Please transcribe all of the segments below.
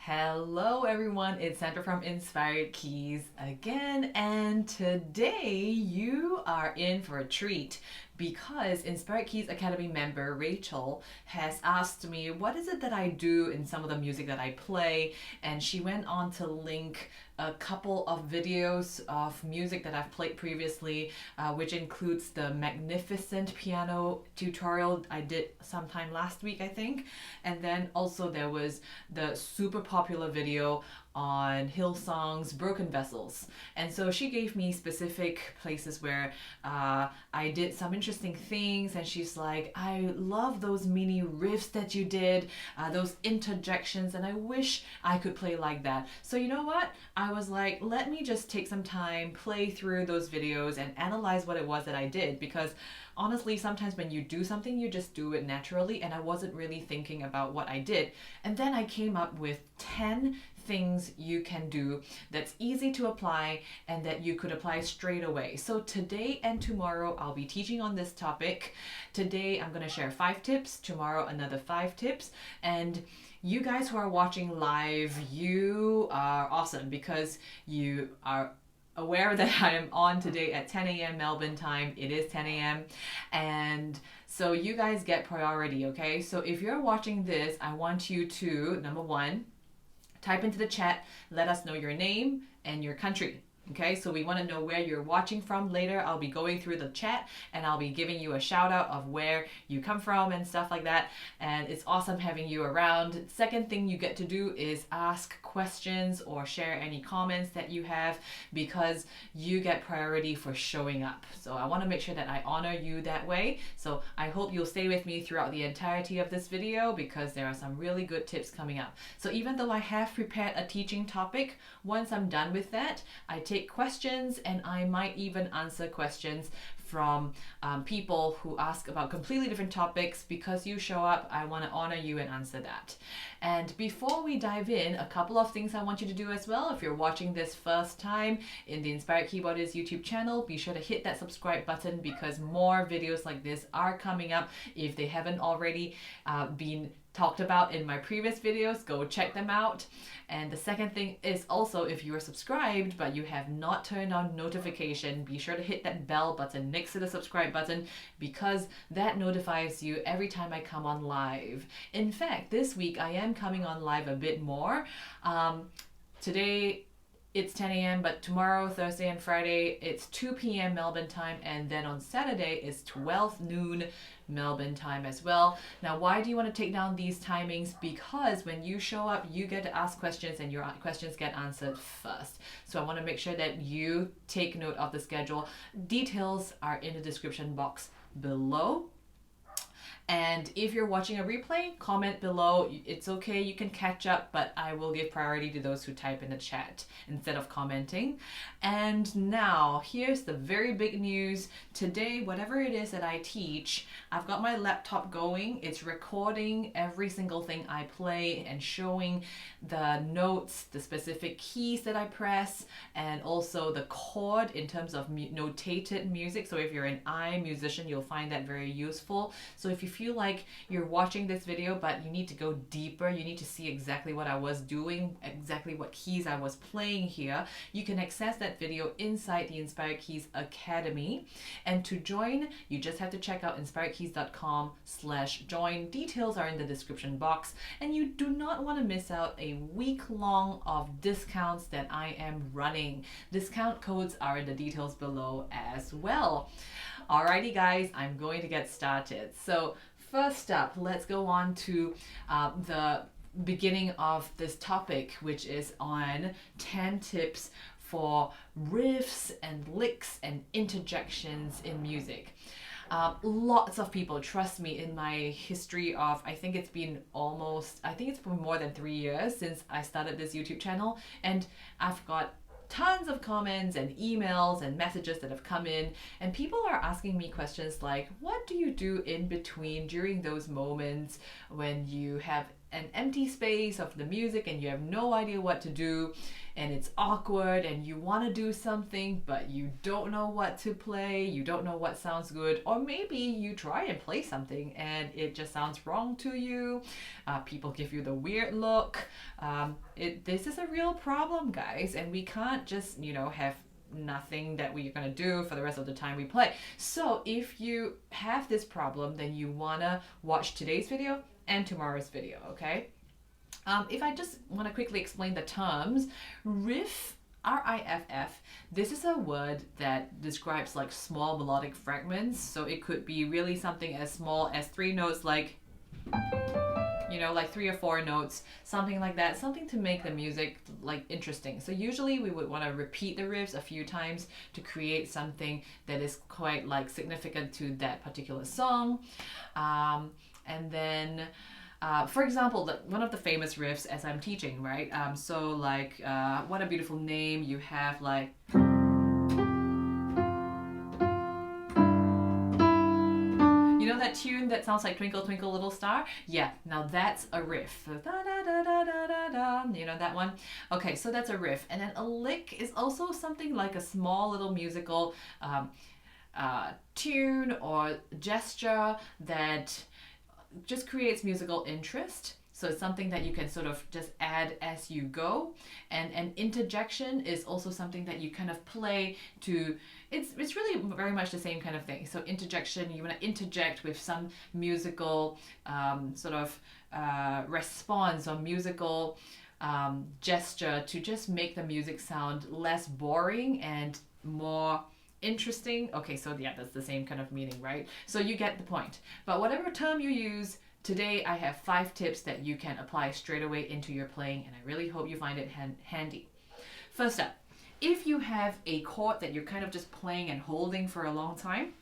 Hello everyone, it's Sandra from Inspired Keys again, and today you are in for a treat because Inspired Keys Academy member Rachel has asked me what is it that I do in some of the music that I play, and she went on to link a couple of videos of music that I've played previously, which includes the magnificent piano tutorial I did sometime last week, I think. And then also there was the super popular video on Hillsong's Broken Vessels. And so she gave me specific places where I did some interesting things, and she's like, I love those mini riffs that you did, those interjections, and I wish I could play like that. So you know what? I was like, let me just take some time, play through those videos and analyze what it was that I did, because honestly, sometimes when you do something, you just do it naturally, and I wasn't really thinking about what I did. And then I came up with 10 things you can do that's easy to apply and that you could apply straight away. So today and tomorrow I'll be teaching on this topic. Today I'm going to share 5 tips, tomorrow another 5 tips, and you guys who are watching live, you are awesome because you are aware that I am on today at 10 a.m. Melbourne time. It is 10 a.m. and so you guys get priority, okay? So if you're watching this, I want you to, number one, type into the chat, let us know your name and your country. Okay, so we want to know where you're watching from later. I'll be going through the chat and I'll be giving you a shout out of where you come from and stuff like that. And it's awesome having you around. Second thing you get to do is ask questions or share any comments that you have, because you get priority for showing up. So I want to make sure that I honor you that way. So I hope you'll stay with me throughout the entirety of this video, because there are some really good tips coming up. So even though I have prepared a teaching topic, once I'm done with that, I take questions, and I might even answer questions from people who ask about completely different topics. Because you show up, I want to honor you and answer that. And before we dive in, a couple of things I want you to do as well. If you're watching this first time in the Inspired Keyboardist YouTube channel, be sure to hit that subscribe button, because more videos like this are coming up. If they haven't already been talked about in my previous videos, go check them out. And the second thing is also, if you are subscribed but you have not turned on notification, be sure to hit that bell button next to the subscribe button, because that notifies you every time I come on live. In fact, this week I am coming on live a bit more. Today it's 10 a.m. but tomorrow, Thursday and Friday, it's 2 p.m. Melbourne time, and then on Saturday it's 12 noon Melbourne time as well. Now, why do you want to take down these timings? Because when you show up, you get to ask questions and your questions get answered first. So I want to make sure that you take note of the schedule. Details are in the description box below. And if you're watching a replay, comment below. It's okay, you can catch up, but I will give priority to those who type in the chat instead of commenting. And now, here's the very big news. Today, whatever it is that I teach, I've got my laptop going. It's recording every single thing I play and showing the notes, the specific keys that I press, and also the chord in terms of notated music. So if you're an I musician, you'll find that very useful. So if you feel like you're watching this video but you need to go deeper, you need to see exactly what I was doing, exactly what keys I was playing here, you can access that video inside the Inspired Keys Academy. And to join, you just have to check out inspiredkeys.com/join. Details are in the description box, and you do not want to miss out a week long of discounts that I am running. Discount codes are in the details below as well. Alrighty guys, I'm going to get started. So first up, let's go on to the beginning of this topic, which is on 10 tips for riffs and licks and interjections in music. Lots of people, trust me, in my history of, I think it's been more than 3 years since I started this YouTube channel, and I've got tons of comments and emails and messages that have come in, and people are asking me questions like, what do you do in between during those moments when you have an empty space of the music and you have no idea what to do, and it's awkward and you want to do something but you don't know what to play, you don't know what sounds good, or maybe you try and play something and it just sounds wrong to you. People give you the weird look. This is a real problem, guys, and we can't just, have nothing that we're going to do for the rest of the time we play. So if you have this problem, then you want to watch today's video and tomorrow's video, okay? If I just want to quickly explain the terms, riff, R-I-F-F, this is a word that describes like small melodic fragments. So it could be really something as small as 3 notes, like, like 3 or 4 notes, something like that, something to make the music like interesting. So usually we would want to repeat the riffs a few times to create something that is quite like significant to that particular song. And then, for example, one of the famous riffs as I'm teaching, right? So like, What a Beautiful Name, you have like, that tune that sounds like Twinkle Twinkle Little Star? Yeah, now that's a riff. Da, da, da, da, da, da, da. You know that one? Okay, so that's a riff. And then a lick is also something like a small little musical tune or gesture that just creates musical interest. So it's something that you can sort of just add as you go. And an interjection is also something that you kind of play to, it's really very much the same kind of thing. So interjection, you want to interject with some musical response or musical gesture to just make the music sound less boring and more interesting. Okay, so yeah, that's the same kind of meaning, right? So you get the point. But whatever term you use, today I have 5 tips that you can apply straight away into your playing, and I really hope you find it handy. First up, if you have a chord that you're kind of just playing and holding for a long time,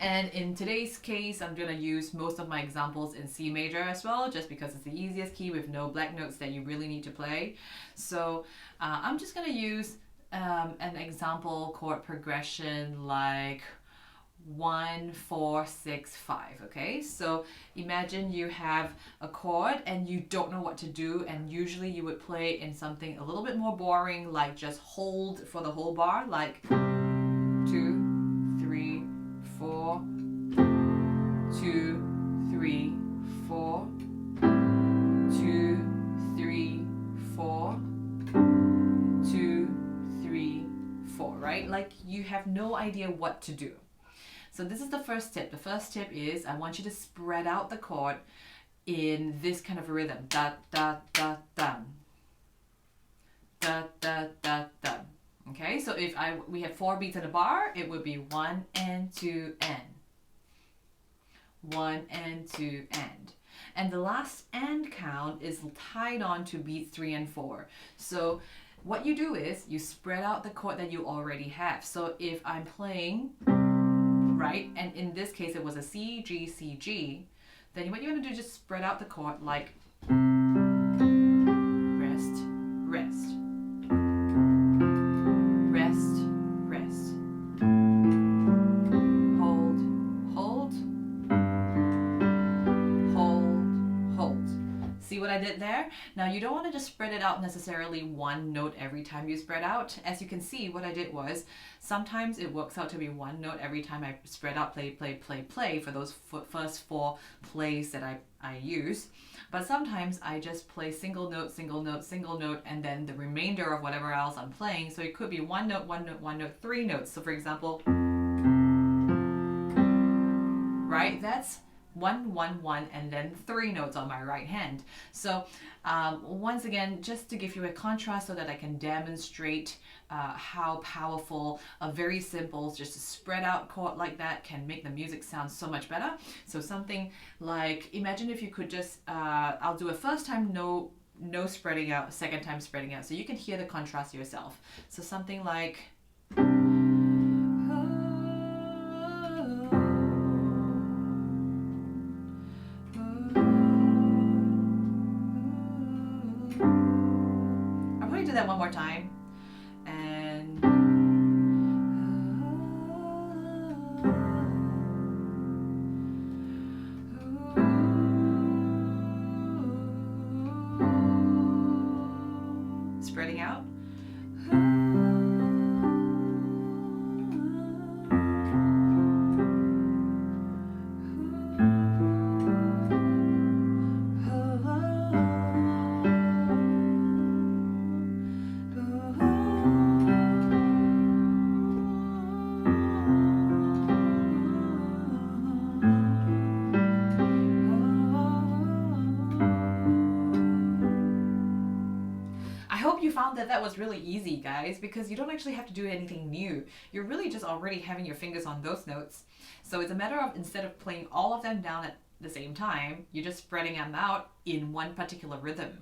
and in today's case, I'm going to use most of my examples in C major as well, just because it's the easiest key with no black notes that you really need to play. So I'm just going to use an example chord progression like 1, 4, 6, 5. Okay, so imagine you have a chord and you don't know what to do, and usually you would play in something a little bit more boring, like just hold for the whole bar, like 2, 3, 4, 2, 3, 4, 2, 3, 4, 2, 3, 4, right? Like you have no idea what to do. So this is the first tip. The first tip is I want you to spread out the chord in this kind of rhythm. Da, da, da, da. Da, da, da, da. Okay, so if we have 4 beats in a bar, it would be 1 and 2 and. 1 and 2 and. And the last and count is tied on to beats 3 and 4. So what you do is you spread out the chord that you already have. So if I'm playing, right, and in this case it was a C, G, C, G, then what you want to do is just spread out the chord like rest, rest, rest, rest, hold, hold, hold, hold. See what I did there? Now you don't want to just spread it out necessarily 1 note every time you spread out. As you can see, what I did was sometimes it works out to be 1 note every time I spread out, play, play, play, play for those first 4 plays that I use. But sometimes I just play single note, single note, single note, and then the remainder of whatever else I'm playing. So it could be 1 note, 1 note, 1 note, 3 notes. So for example, right, that's 1, 1, 1, and then 3 notes on my right hand. So once again, just to give you a contrast so that I can demonstrate how powerful a very simple, just a spread out chord like that can make the music sound so much better. So something like, imagine if you could just, I'll do a first time no spreading out, second time spreading out, so you can hear the contrast yourself. So something like, that one more time. spreading out. I hope you found that was really easy, guys, because you don't actually have to do anything new. You're really just already having your fingers on those notes. So it's a matter of, instead of playing all of them down at the same time, you're just spreading them out in one particular rhythm.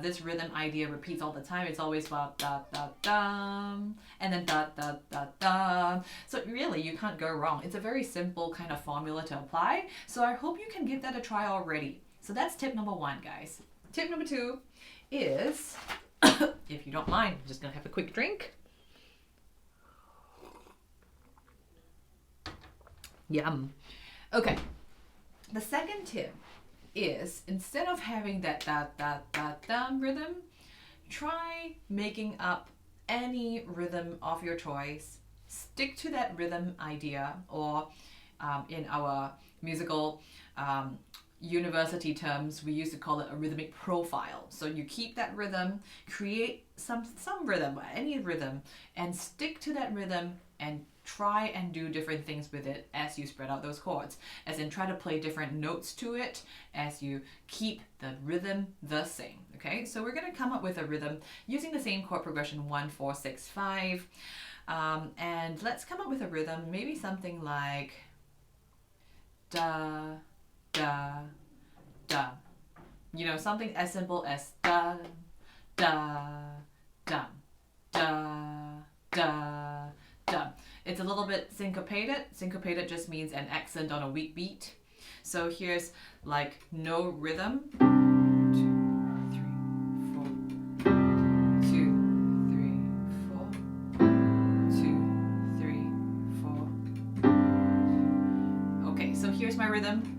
This rhythm idea repeats all the time. It's always da da da dum, and then da da da dum. So really, you can't go wrong. It's a very simple kind of formula to apply. So I hope you can give that a try already. So that's tip number 1, guys. Tip number 2 is, if you don't mind, I'm just gonna have a quick drink. Yum. Okay. The second tip is, instead of having that da da da dum rhythm, try making up any rhythm of your choice. Stick to that rhythm idea, or in our musical university terms, we used to call it a rhythmic profile. So you keep that rhythm, create some rhythm, any rhythm, and stick to that rhythm and try and do different things with it as you spread out those chords. As in, try to play different notes to it as you keep the rhythm the same. Okay, so we're going to come up with a rhythm using the same chord progression 1, 4, 6, 5. And let's come up with a rhythm, maybe something like da, da, da. You know, something as simple as da, da, dum, da, da, dum. It's a little bit syncopated. Syncopated just means an accent on a weak beat. So here's like no rhythm. 2, 3, 4. 2, 3, 4. 2, 3, 4. Okay, so here's my rhythm.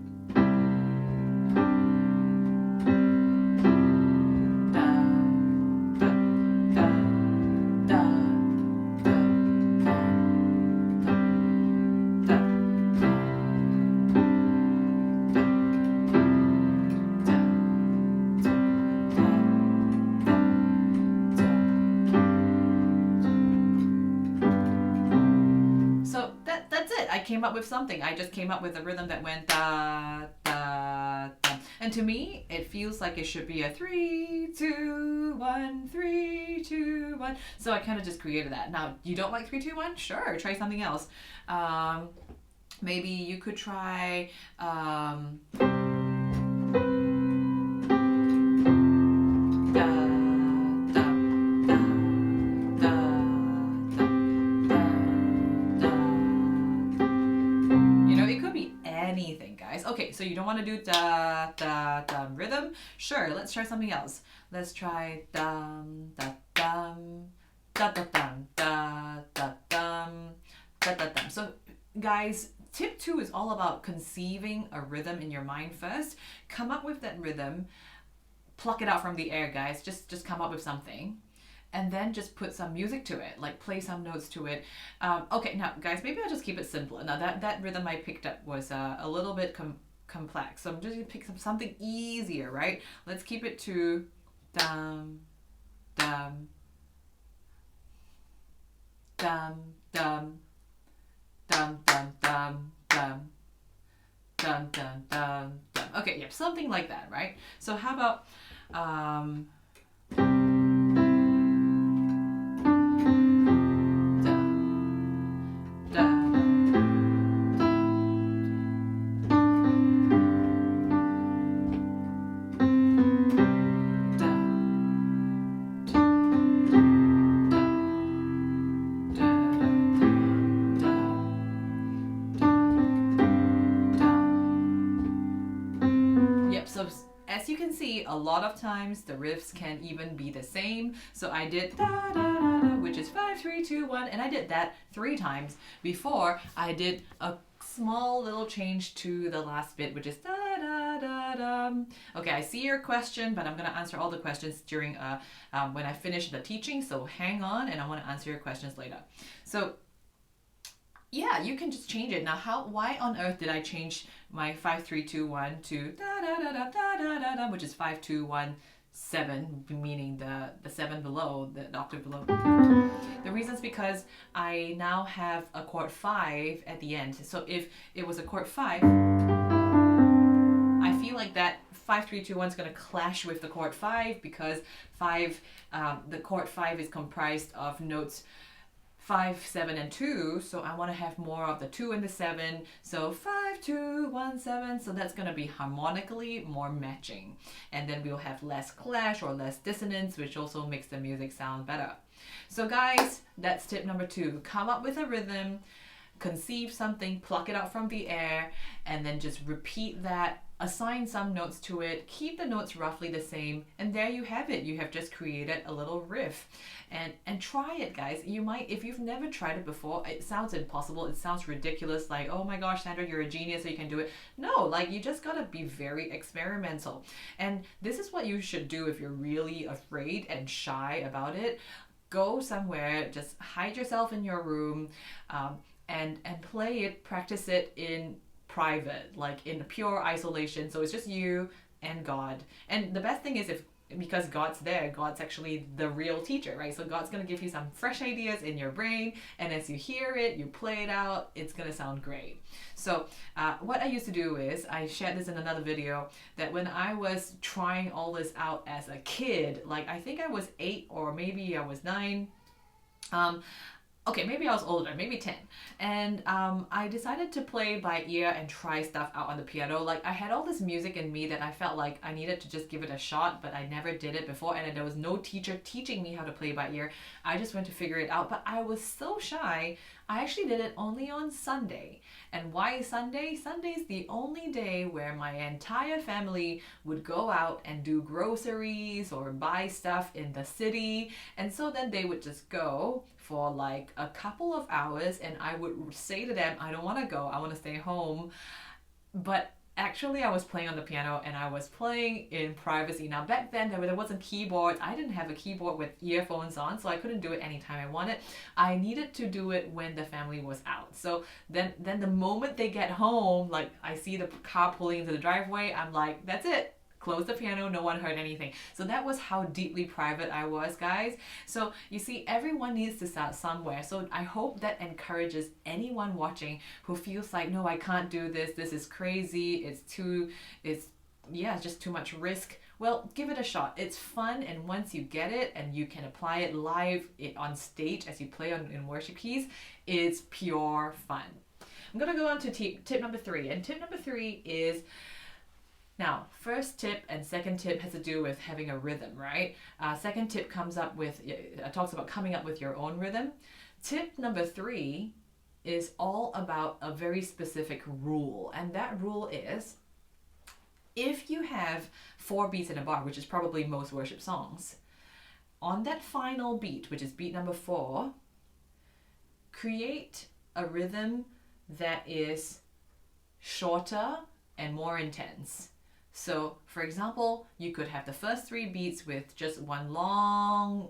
I came up with something. I just came up with a rhythm that went da, da, da. And to me, it feels like it should be a 3, 2, 1, 3, 2, 1. So I kind of just created that. Now, you don't like 3, 2, 1? Sure, try something else. Maybe you could try anything, guys. Okay, so you don't want to do da da dum rhythm. Sure, let's try something else. Let's try dum da dum da da dum da da dum da da dum. So guys, tip 2 is all about conceiving a rhythm in your mind first. Come up with that rhythm, pluck it out from the air, guys. Just come up with something. And then just put some music to it, like play some notes to it. Okay, now guys, maybe I'll just keep it simpler. Now that rhythm I picked up was a little bit complex, so I'm just gonna pick something easier, right? Let's keep it to dum, dum, dum, dum, dum, dum, dum, dum, dum, dum, dum, dum. Okay, yep, something like that, right? So how about so as you can see, a lot of times the riffs can even be the same. So I did da da da da, which is 5, 3, 2, 1, and I did that 3 times before I did a small little change to the last bit, which is da da da da. Okay, I see your question, but I'm gonna answer all the questions during when I finish the teaching. So hang on, and I want to answer your questions later. So yeah, you can just change it. Now, why on earth did I change my 5 3 2 1 to da da da da da da da da, which is 5 2 1 7, meaning the 7 below, the octave below? The reason is because I now have a chord 5 at the end. So if it was a chord 5, I feel like that 5 3 2 1 is going to clash with the chord 5, because the chord 5 is comprised of notes 5, 7, and 2, so I want to have more of the 2 and the 7, so 5, 2, 1, 7, so that's going to be harmonically more matching, and then we'll have less clash or less dissonance, which also makes the music sound better. So guys, that's tip number 2. Come up with a rhythm, conceive something, pluck it out from the air, and then just repeat that. Assign some notes to it, keep the notes roughly the same, and there you have it. You have just created a little riff. And try it, guys. You might, if you've never tried it before, it sounds impossible, it sounds ridiculous, like, oh my gosh, Sandra, you're a genius, so you can do it. No, like, you just gotta be very experimental. And this is what you should do if you're really afraid and shy about it. Go somewhere, just hide yourself in your room, and play it, practice it in private, like in pure isolation. So it's just you and God. And the best thing is, because God's there, God's actually the real teacher, right? So God's going to give you some fresh ideas in your brain, and as you hear it, you play it out, it's going to sound great. So what I used to do is, I shared this in another video, that when I was trying all this out as a kid, like I think I was 8 or maybe I was 9, okay, maybe I was older, maybe 10. And I decided to play by ear and try stuff out on the piano. Like, I had all this music in me that I felt like I needed to just give it a shot, but I never did it before. And there was no teacher teaching me how to play by ear. I just went to figure it out. But I was so shy, I actually did it only on Sunday. And why Sunday? Sunday's the only day where my entire family would go out and do groceries or buy stuff in the city. And so then they would just go for like a couple of hours, and I would say to them, I don't want to go, I want to stay home. But actually I was playing on the piano, and I was playing in privacy. Now back then there wasn't keyboards. I didn't have a keyboard with earphones on, so I couldn't do it anytime I wanted. I needed to do it when the family was out. So then the moment they get home, like I see the car pulling into the driveway, I'm like, that's it. Close the piano, no one heard anything. So that was how deeply private I was, guys. So you see, everyone needs to start somewhere. So I hope that encourages anyone watching who feels like, no, I can't do this, this is crazy, it's just too much risk. Well, give it a shot. It's fun, and once you get it and you can apply it live on stage as you play in worship keys, it's pure fun. I'm gonna go on to tip number 3, and tip number 3 is, now, first tip and second tip has to do with having a rhythm, right? Second tip talks about coming up with your own rhythm. Tip number 3 is all about a very specific rule, and that rule is, if you have 4 beats in a bar, which is probably most worship songs, on that final beat, which is beat number 4, create a rhythm that is shorter and more intense. So, for example, you could have the first 3 beats with just one long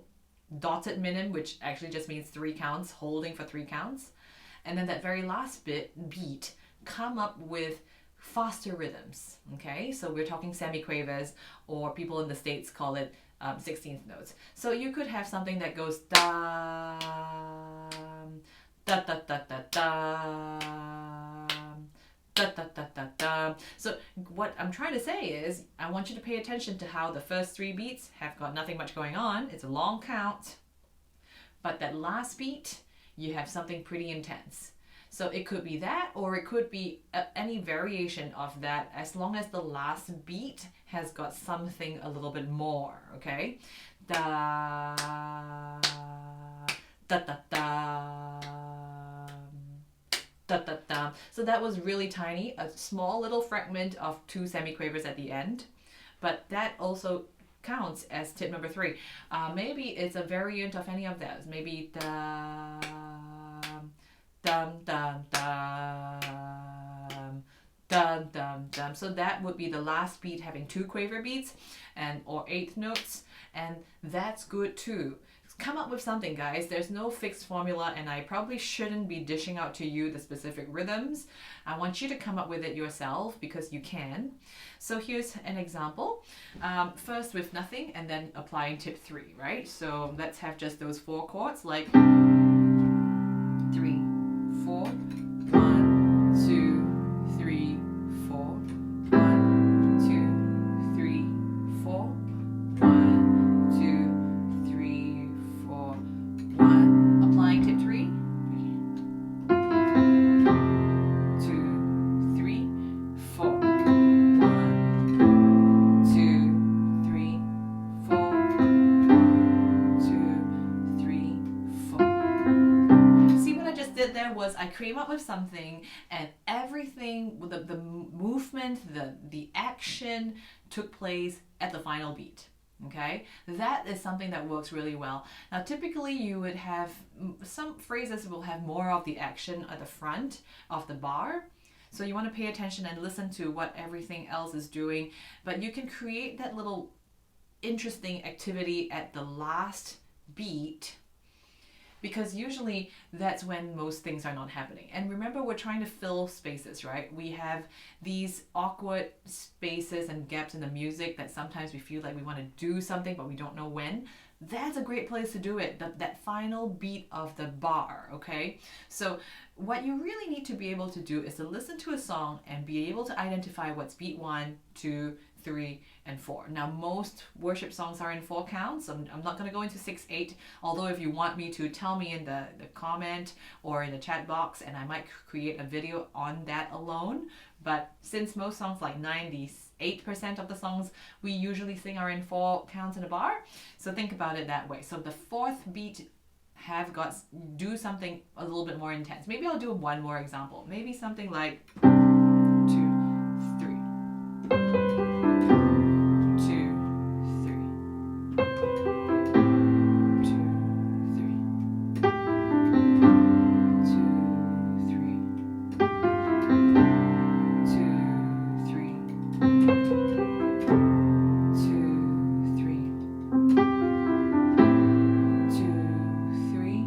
dotted minim, which actually just means 3 counts, holding for 3 counts. And then that very last beat, come up with faster rhythms, okay? So we're talking semiquavers, or people in the States call it 16th notes. So you could have something that goes da, da, da, da, da, da, da, da, da, da, da. So what I'm trying to say is, I want you to pay attention to how the first 3 beats have got nothing much going on. It's a long count. But that last beat, you have something pretty intense. So it could be that, or it could be any variation of that, as long as the last beat has got something a little bit more, okay? Da, da, da, da. Da, da, da. So that was really tiny, a small little fragment of 2 semiquavers at the end, but that also counts as tip number 3. Maybe it's a variant of any of those. Maybe da, dum, dum, da. dum, dum, dum. So that would be the last beat having 2 quaver beats or 8 notes, and that's good too. Come up with something, guys. There's no fixed formula, and I probably shouldn't be dishing out to you the specific rhythms. I want you to come up with it yourself because you can. So here's an example. First with nothing and then applying tip 3, right? So let's have just those 4 chords, like 3, 4, 1, 2, 3, 4, 1, 2, 3, 4, 1, 2, 3, 4, 1. Applying tip 3. 2, 3, 4. 1, 2, 3, 4. 1, 2, 3, 4. See what I just did there was I came up with something, and everything, the movement, the action took place at the final beat. Okay, that is something that works really well. Now, typically you would have some phrases will have more of the action at the front of the bar. So you want to pay attention and listen to what everything else is doing, but you can create that little interesting activity at the last beat, because usually that's when most things are not happening. And remember, we're trying to fill spaces, right? We have these awkward spaces and gaps in the music that sometimes we feel like we want to do something, but we don't know when. That's a great place to do it, that final beat of the bar, okay? So what you really need to be able to do is to listen to a song and be able to identify what's beat 1, 2, 3, and 4. Now, most worship songs are in 4 counts. I'm not going to go into 6, 8, although if you want me to, tell me in the comment or in the chat box, and I might create a video on that alone. But since most songs, like 98% of the songs we usually sing, are in 4 counts in a bar, so think about it that way. So the 4th beat do something a little bit more intense. Maybe I'll do one more example. Maybe something like 2, 3. 2, 3. 2, 3. 2, 3. 2, 3. 2, 3.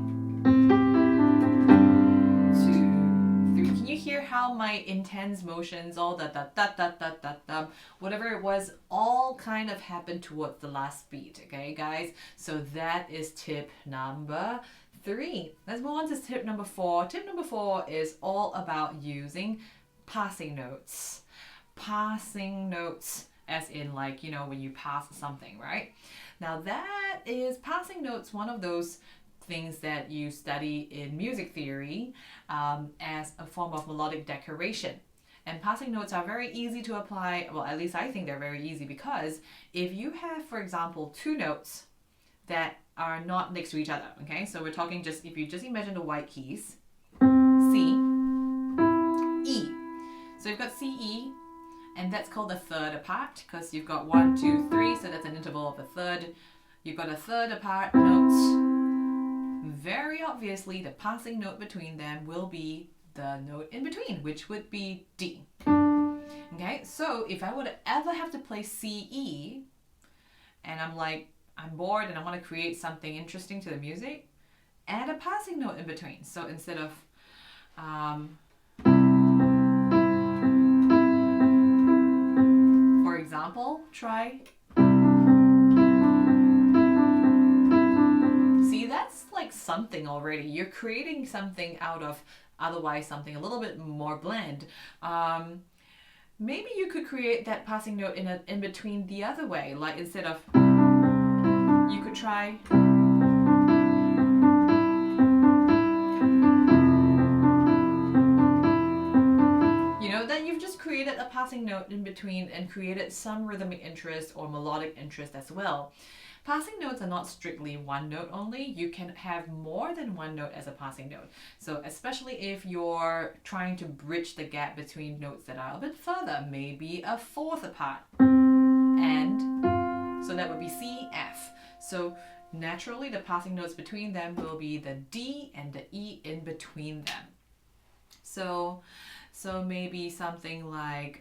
Can you hear how my intense motions, all the da da da da da da, whatever it was, all kind of happened towards the last beat, okay, guys? So that is tip number 3. Let's move on to tip number 4. Tip number 4 is all about using passing notes. Passing notes, as in, like, you know, when you pass something, right? Now that is, passing notes, one of those things that you study in music theory as a form of melodic decoration. And passing notes are very easy to apply. Well, at least I think they're very easy, because if you have, for example, 2 notes that are not next to each other, okay? So we're talking just, if you just imagine the white keys, C, E. So you've got C, E, and that's called a third apart, because you've got 1, 2, 3, so that's an interval of a third. You've got a third apart notes. Very obviously, the passing note between them will be the note in between, which would be D. Okay, so if I would ever have to play C, E, and I'm bored and I want to create something interesting to the music, add a passing note in between. So instead of for example, try. See, that's like something already. You're creating something out of otherwise something a little bit more bland. Maybe you could create that passing note in between the other way. Like, instead of, you could try. You know, then you've just created a passing note in between and created some rhythmic interest or melodic interest as well. Passing notes are not strictly one note only. You can have more than one note as a passing note. So especially if you're trying to bridge the gap between notes that are a bit further, maybe a 4th apart. And so that would be C, F. So naturally the passing notes between them will be the D and the E in between them. So So maybe something like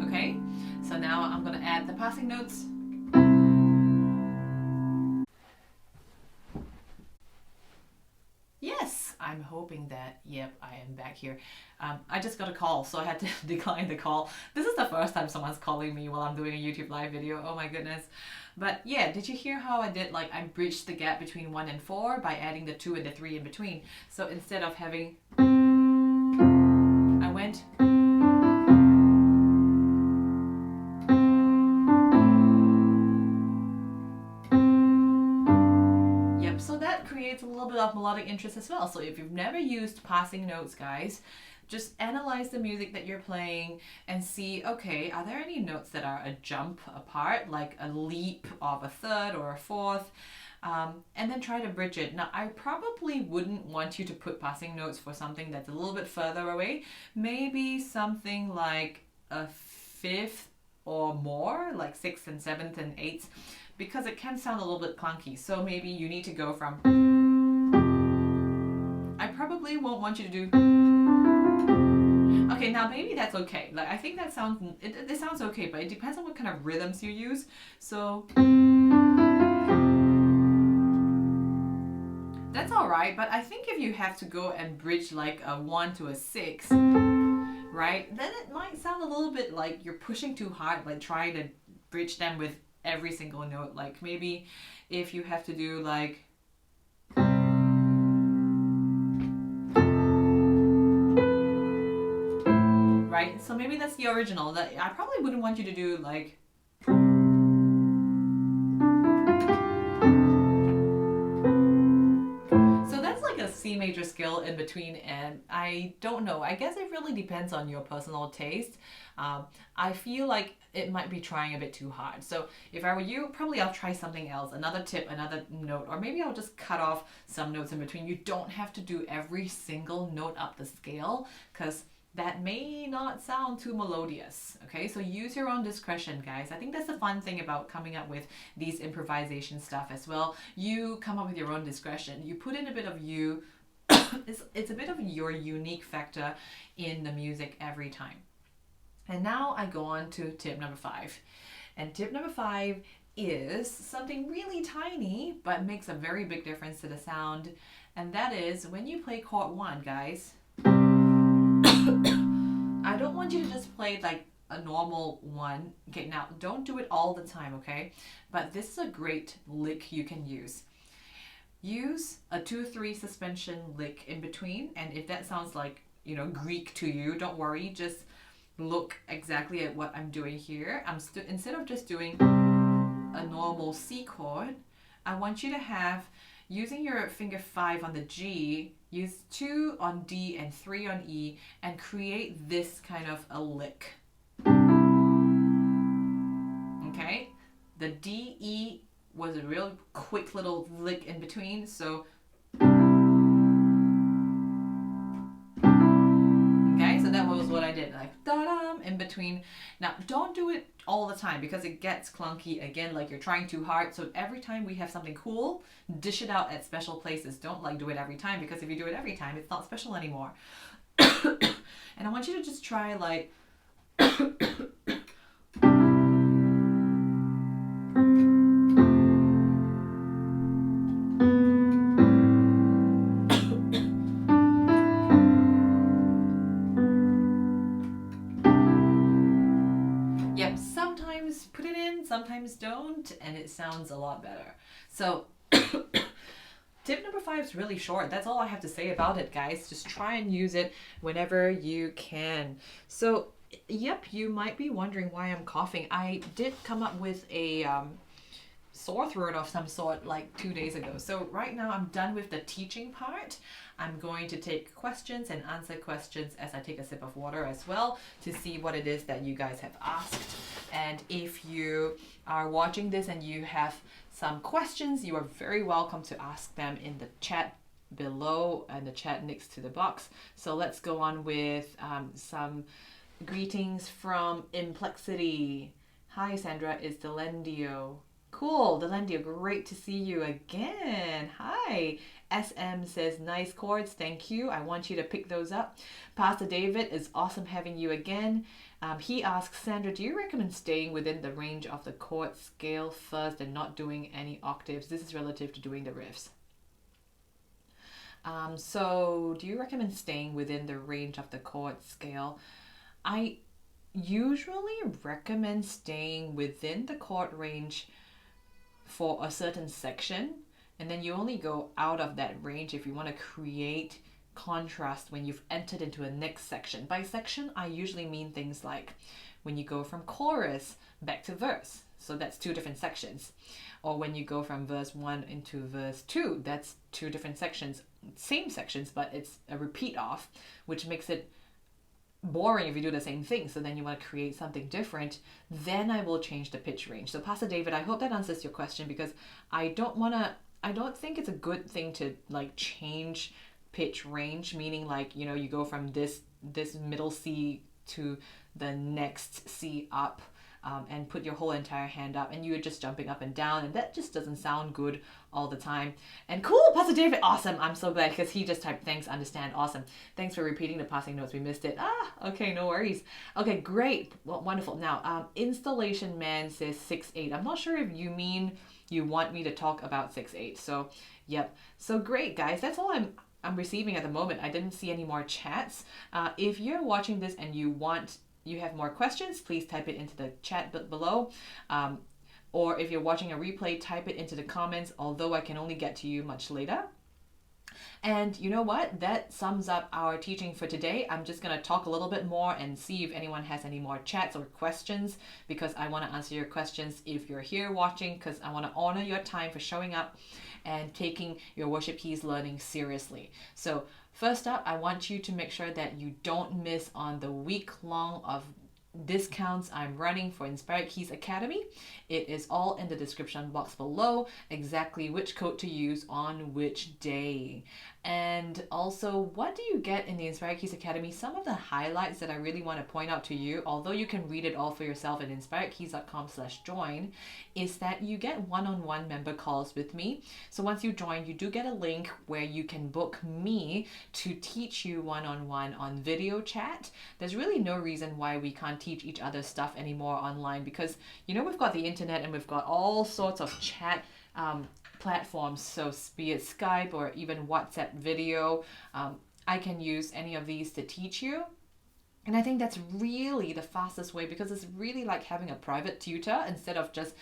okay, so now I'm gonna add the passing notes. Yes, I'm hoping that, yep, I am back here. I just got a call, so I had to decline the call. This is the first time someone's calling me while I'm doing a YouTube live video. Oh my goodness. But yeah, did you hear how I did, like, I bridged the gap between 1 and 4 by adding the 2 and the 3 in between. So instead of having, I went, yep, so that creates a little bit of melodic interest as well. So if you've never used passing notes, guys, just analyze the music that you're playing and see, okay, are there any notes that are a jump apart, like a leap of a third or a fourth? And then try to bridge it. Now, I probably wouldn't want you to put passing notes for something that's a little bit further away. Maybe something like a fifth or more, like sixth and seventh and eighth, because it can sound a little bit clunky. So maybe you need to go from, I probably won't want you to do, okay, now maybe that's okay. Like, I think that sounds, it sounds okay, but it depends on what kind of rhythms you use. So that's all right, but I think if you have to go and bridge like a 1 to a 6, right, then it might sound a little bit like you're pushing too hard, like trying to bridge them with every single note. Like maybe if you have to do like, right, so maybe that's the original. That I probably wouldn't want you to do like, C major scale in between, and I don't know, I guess it really depends on your personal taste. I feel like it might be trying a bit too hard. So if I were you, probably I'll try something else, another tip, another note, or maybe I'll just cut off some notes in between. You don't have to do every single note up the scale, because that may not sound too melodious. Okay, so use your own discretion, guys. I think that's the fun thing about coming up with these improvisation stuff as well. You come up with your own discretion. You put in a bit of you. It's a bit of your unique factor in the music every time. And now I go on to tip number 5. And tip number 5 is something really tiny, but makes a very big difference to the sound. And that is when you play chord 1, guys. I don't want you to just play like a normal one. Okay, now don't do it all the time, okay? But this is a great lick you can use. Use a 2-3 suspension lick in between, and if that sounds like, you know, Greek to you, don't worry, just look exactly at what I'm doing here. Instead of just doing a normal C chord, I want you to have, using your finger 5 on the G, use 2 on D and 3 on E, and create this kind of a lick. Okay? The D, E was a real quick little lick in between, so okay, so that was what I did, like da-dum in between. Now don't do it all the time because it gets clunky again, like you're trying too hard. So every time we have something cool, dish it out at special places. Don't like do it every time, because if you do it every time, it's not special anymore. And I want you to just try like put it in, sometimes don't, and it sounds a lot better. So tip number 5 is really short. That's all I have to say about it, guys. Just try and use it whenever you can. So yep, you might be wondering why I'm coughing. I did come up with a sore throat of some sort like 2 days ago. So right now I'm done with the teaching part. I'm going to take questions and answer questions as I take a sip of water as well to see what it is that you guys have asked. And if you are watching this and you have some questions, you are very welcome to ask them in the chat below and the chat next to the box. So let's go on with some Greetings from Implexity. Hi Sandra, it's Delendio. Cool, Delendio, great to see you again. Hi. SM says, nice chords, thank you. I want you to pick those up. Pastor David, it's awesome having you again. He asks, Sandra, do you recommend staying within the range of the chord scale first and not doing any octaves? This is relative to doing the riffs. So do you recommend staying within the range of the chord scale? I usually recommend staying within the chord range for a certain section, and then you only go out of that range if you want to create contrast when you've entered into a next section. By section, I usually mean things like when you go from chorus back to verse. So that's 2 different sections. Or when you go from verse 1 into verse 2, that's 2 different sections. Same sections, but it's a repeat of, which makes it boring if you do the same thing. So then you want to create something different, then I will change the pitch range. So Pastor David, I hope that answers your question, because I don't think it's a good thing to like change pitch range, meaning like, you know, you go from this middle C to the next C up, and put your whole entire hand up, and you're just jumping up and down, and that just doesn't sound good all the time. And cool, Pastor David, awesome. I'm so glad, because he just typed thanks, understand, awesome. Thanks for repeating the passing notes. We missed it. Okay, no worries. Okay, great. Well, wonderful. Now, Installation Man says 6/8. I'm not sure if you mean you want me to talk about 6/8. So, yep. So great, guys. That's all I'm receiving at the moment. I didn't see any more chats. If you're watching this and you have more questions, please type it into the chat below. Or if you're watching a replay, type it into the comments, although I can only get to you much later. And you know what? That sums up our teaching for today. I'm just going to talk a little bit more and see if anyone has any more chats or questions, because I want to answer your questions if you're here watching, because I want to honor your time for showing up and taking your worship keys learning seriously. So first up, I want you to make sure that you don't miss on the week long of discounts I'm running for Inspired Keys Academy. It is all in the description box below, exactly which code to use on which day. And also, what do you get in the Inspired Keys Academy? Some of the highlights that I really want to point out to you, although you can read it all for yourself at inspiredkeys.com/join, is that you get one-on-one member calls with me. So once you join, you do get a link where you can book me to teach you one-on-one on video chat. There's really no reason why we can't teach each other stuff anymore online, because, you know, we've got the internet and we've got all sorts of chat platforms, so be it Skype or even WhatsApp video. I can use any of these to teach you. And I think that's really the fastest way, because it's really like having a private tutor instead of just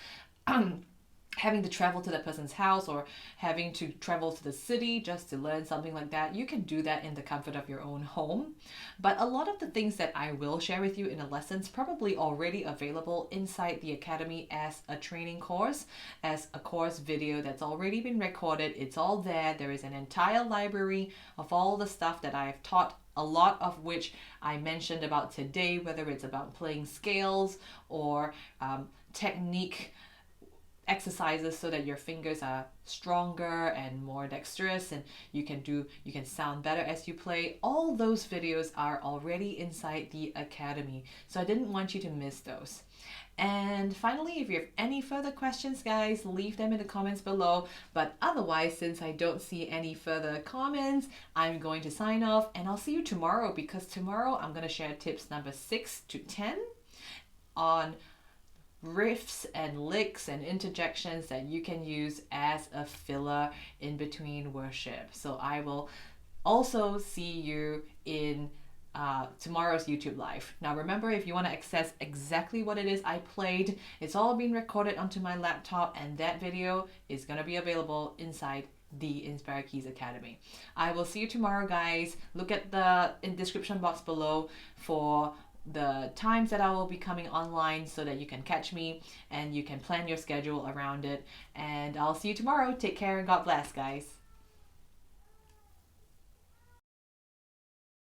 having to travel to that person's house or having to travel to the city just to learn something like that. You can do that in the comfort of your own home. But a lot of the things that I will share with you in the lessons probably already available inside the Academy as a training course, as a course video that's already been recorded. It's all there. There is an entire library of all the stuff that I've taught, a lot of which I mentioned about today, whether it's about playing scales or technique exercises so that your fingers are stronger and more dexterous, and you can sound better as you play. All those videos are already inside the Academy, so I didn't want you to miss those. And finally, if you have any further questions, guys, leave them in the comments below. But otherwise, since I don't see any further comments, I'm going to sign off, and I'll see you tomorrow, because tomorrow I'm going to share tips number 6 to 10 on riffs and licks and interjections that you can use as a filler in between worship. So I will also see you in tomorrow's YouTube live. Now remember, if you want to access exactly what it is I played, it's all been recorded onto my laptop, and that video is going to be available inside the Inspired Keys Academy. I will see you tomorrow, guys. Look at the description box below for the times that I will be coming online so that you can catch me and you can plan your schedule around it. And I'll see you tomorrow. Take care and God bless, guys.